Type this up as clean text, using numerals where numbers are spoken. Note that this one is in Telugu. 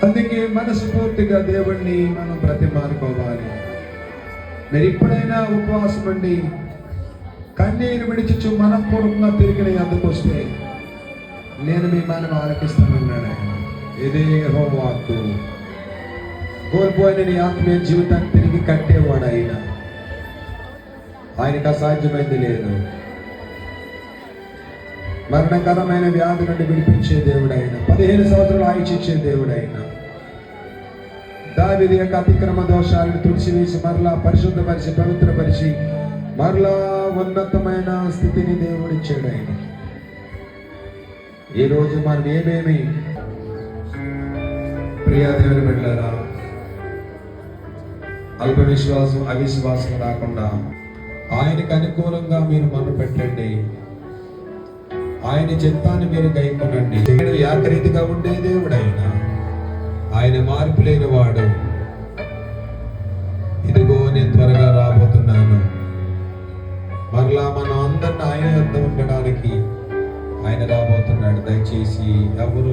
అందుకే మనస్ఫూర్తిగా దేవుణ్ణి మనం బ్రతిమాలుకోవాలి. మీరు ఎప్పుడైనా ఉపవాసం అండి కన్నీరు విడిచిచ్చు మనపూర్వకంగా తిరిగిన అందుకు వస్తే నేను మీ మనం ఆలకిస్తానన్నాడు ఆయన. ఇదే యెహోవా వాక్కు. కోల్పోయిన నీ ఆత్మీయ జీవితాన్ని తిరిగి కట్టేవాడు ఆయన. ఆయనకు అసాధ్యమైంది లేదు. మరణకరమైన వ్యాధి నుండి విడిపించే దేవుడు ఆయన. 15 సంవత్సరాలు ఆయుష్ ఇచ్చే దేవుడు ఆయన. దావీదు యొక్క అతిక్రమ దోషాలను తుడిచివేసి మరలా పరిశుద్ధపరిచి పవిత్రపరిచి మరలా ఉన్నతమైన స్థితిని దేవుడిచ్చాడు ఆయన. ఈ రోజు మనం ఏమేమి ప్రియా దేవుని బిడ్డలారా, అల్ప విశ్వాసం అవిశ్వాసం రాకుండా ఆయనకు అనుకూలంగా మీరు మొదలు పెట్టండి. ఆయన చిత్తాన్ని మీరు గైకొనండి. ఏకరీతిగా ఉండే దేవుడు ఆయన మార్పు లేని వాడు. ఇదిగో నేను త్వరగా రాబోతున్నాను. మరలా మనం అందరిని ఆయన యొద్ద ఉండడానికి ఆయన రాబోతున్నాడు. దయచేసి ఎవరు